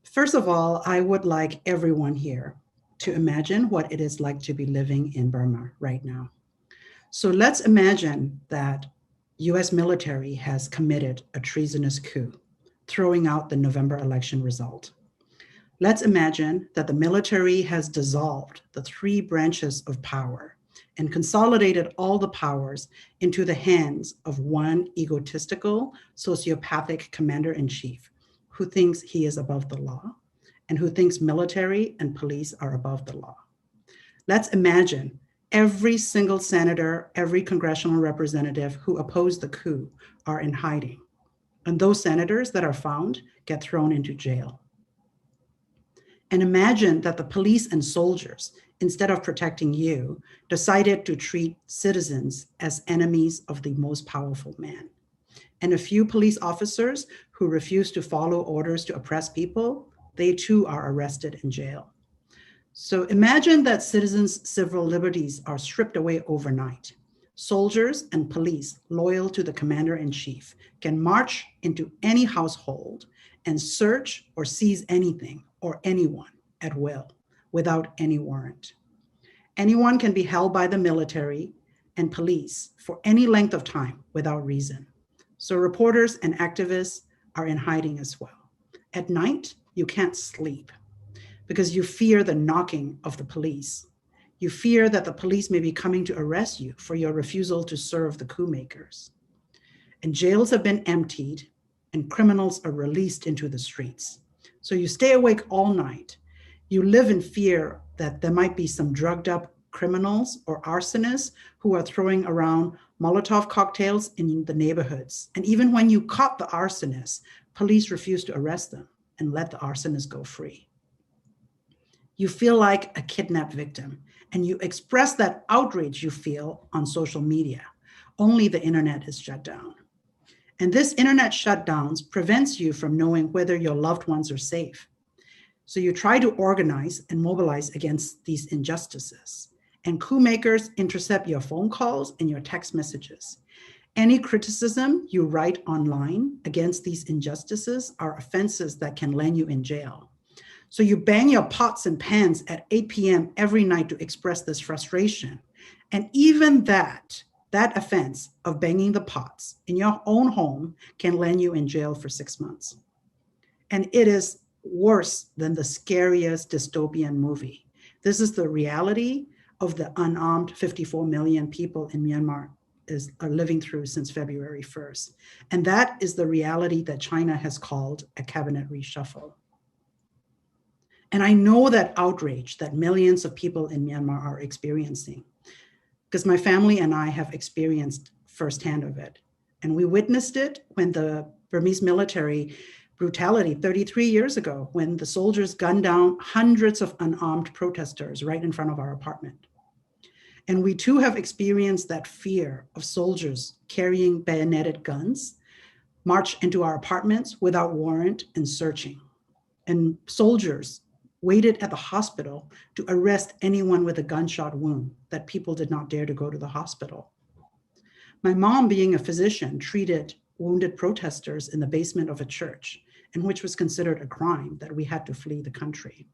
First of all, I would like everyone here to imagine what it is like to be living in Burma right now. So let's imagine that US military has committed a treasonous coup, throwing out the November election result. Let's imagine that the military has dissolved the three branches of power and consolidated all the powers into the hands of one egotistical, sociopathic commander-in-chief who thinks he is above the law and who thinks military and police are above the law. Let's imagine every single senator, every congressional representative who opposed the coup are in hiding. And those senators that are found get thrown into jail. And imagine that the police and soldiers, instead of protecting you, decided to treat citizens as enemies of the most powerful man. And a few police officers who refuse to follow orders to oppress people, they too are arrested and jailed. So imagine that citizens' civil liberties are stripped away overnight. Soldiers and police loyal to the commander-in-chief can march into any household and search or seize anything or anyone at will without any warrant. Anyone can be held by the military and police for any length of time without reason. So reporters and activists are in hiding as well. At night, you can't sleep because you fear the knocking of the police. You fear that the police may be coming to arrest you for your refusal to serve the coup makers. And jails have been emptied and criminals are released into the streets. So you stay awake all night. You live in fear that there might be some drugged up criminals or arsonists who are throwing around Molotov cocktails in the neighborhoods. And even when you caught the arsonists, police refuse to arrest them and let the arsonists go free. You feel like a kidnapped victim and you express that outrage you feel on social media. Only the internet is shut down. And this internet shutdowns prevents you from knowing whether your loved ones are safe. So you try to organize and mobilize against these injustices. And coup makers intercept your phone calls and your text messages. Any criticism you write online against these injustices are offenses that can land you in jail. So you bang your pots and pans at 8 p.m. every night to express this frustration. And even that offense of banging the pots in your own home can land you in jail for 6 months. And it is worse than the scariest dystopian movie. This is the reality of the unarmed 54 million people in Myanmar are living through since February 1st. And that is the reality that China has called a cabinet reshuffle. And I know that outrage that millions of people in Myanmar are experiencing, because my family and I have experienced firsthand of it. And we witnessed it when the Burmese military brutality 33 years ago, when the soldiers gunned down hundreds of unarmed protesters right in front of our apartment. And we too have experienced that fear of soldiers carrying bayoneted guns, march into our apartments without warrant and searching. And soldiers waited at the hospital to arrest anyone with a gunshot wound that people did not dare to go to the hospital. My mom, being a physician, treated wounded protesters in the basement of a church, and which was considered a crime that we had to flee the country.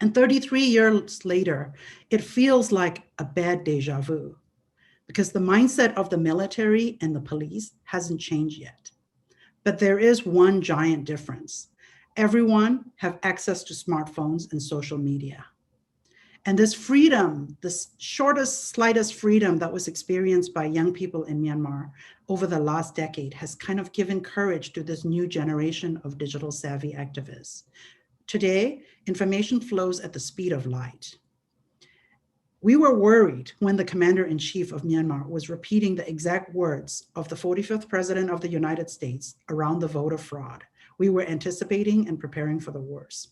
And 33 years later, it feels like a bad deja vu because the mindset of the military and the police hasn't changed yet. But there is one giant difference. Everyone have access to smartphones and social media. And this freedom, this shortest, slightest freedom that was experienced by young people in Myanmar over the last decade has kind of given courage to this new generation of digital savvy activists. Today, information flows at the speed of light. We were worried when the commander-in-chief of Myanmar was repeating the exact words of the 45th president of the United States around the voter fraud. We were anticipating and preparing for the worst.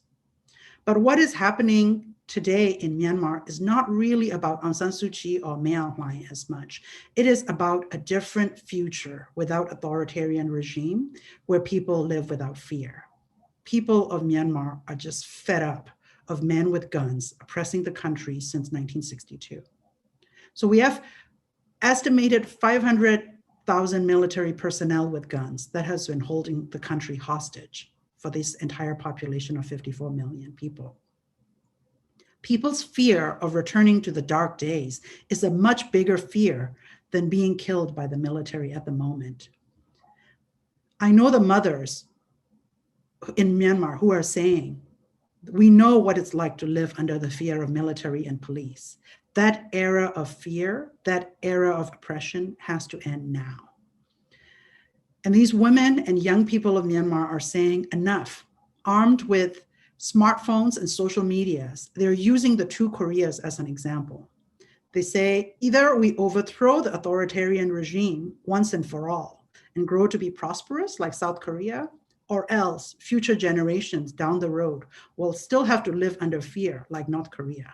But what is happening today in Myanmar is not really about Aung San Suu Kyi or Myanmar Now as much. It is about a different future without authoritarian regime where people live without fear. People of Myanmar are just fed up of men with guns oppressing the country since 1962. So we have estimated 500,000 military personnel with guns that has been holding the country hostage for this entire population of 54 million people. People's fear of returning to the dark days is a much bigger fear than being killed by the military at the moment. I know the mothers in Myanmar who are saying, we know what it's like to live under the fear of military and police. That era of fear, that era of oppression has to end now. And these women and young people of Myanmar are saying enough. Armed with smartphones and social medias, they're using the two Koreas as an example. They say, either we overthrow the authoritarian regime once and for all and grow to be prosperous like South Korea, or else future generations down the road will still have to live under fear like North Korea.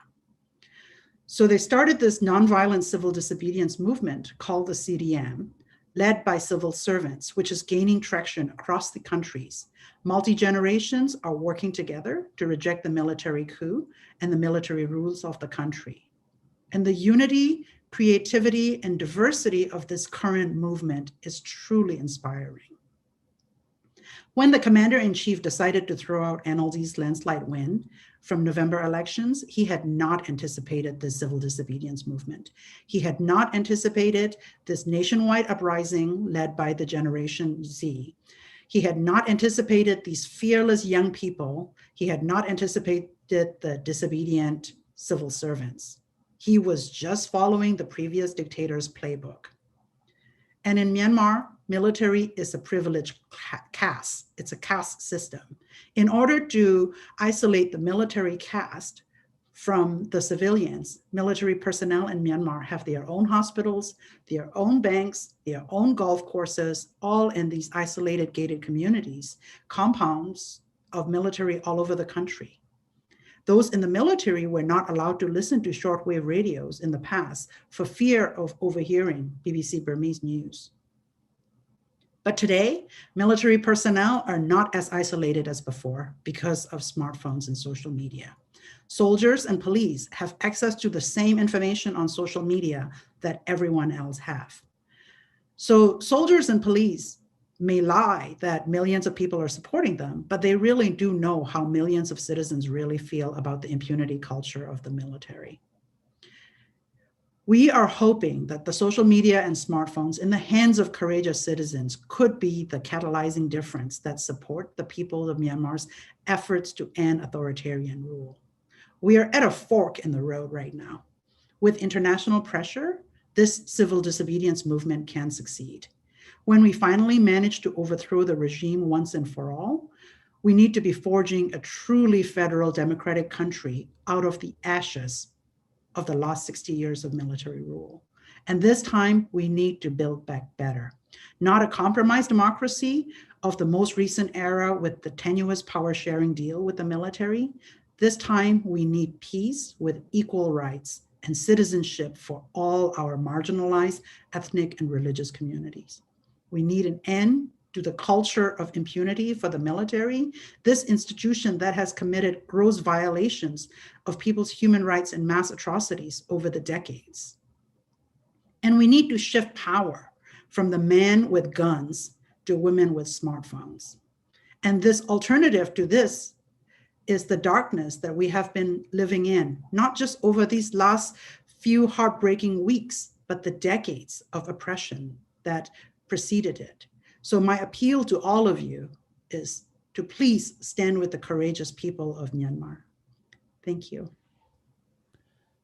So they started this nonviolent civil disobedience movement called the CDM, led by civil servants, which is gaining traction across the countries. Multi-generations are working together to reject the military coup and the military rules of the country. And the unity, creativity, and diversity of this current movement is truly inspiring. When the commander-in-chief decided to throw out NLD's landslide win from November elections, he had not anticipated the civil disobedience movement. He had not anticipated this nationwide uprising led by the Generation Z. He had not anticipated these fearless young people. He had not anticipated the disobedient civil servants. He was just following the previous dictator's playbook. And in Myanmar, military is a privileged caste. It's a caste system. In order to isolate the military caste from the civilians, military personnel in Myanmar have their own hospitals, their own banks, their own golf courses, all in these isolated gated communities, compounds of military all over the country. Those in the military were not allowed to listen to shortwave radios in the past for fear of overhearing BBC Burmese news. But today, military personnel are not as isolated as before because of smartphones and social media. Soldiers and police have access to the same information on social media that everyone else have. So soldiers and police may lie that millions of people are supporting them, but they really do know how millions of citizens really feel about the impunity culture of the military. We are hoping that the social media and smartphones in the hands of courageous citizens could be the catalyzing difference that support the people of Myanmar's efforts to end authoritarian rule. We are at a fork in the road right now. With international pressure, this civil disobedience movement can succeed. When we finally manage to overthrow the regime once and for all, we need to be forging a truly federal democratic country out of the ashes of the last 60 years of military rule. And this time we need to build back better, not a compromised democracy of the most recent era with the tenuous power sharing deal with the military. This time we need peace with equal rights and citizenship for all our marginalized ethnic and religious communities. We need an end to the culture of impunity for the military, this institution that has committed gross violations of people's human rights and mass atrocities over the decades. And we need to shift power from the men with guns to women with smartphones. And this alternative to this is the darkness that we have been living in, not just over these last few heartbreaking weeks, but the decades of oppression that preceded it. So my appeal to all of you is to please stand with the courageous people of Myanmar. Thank you.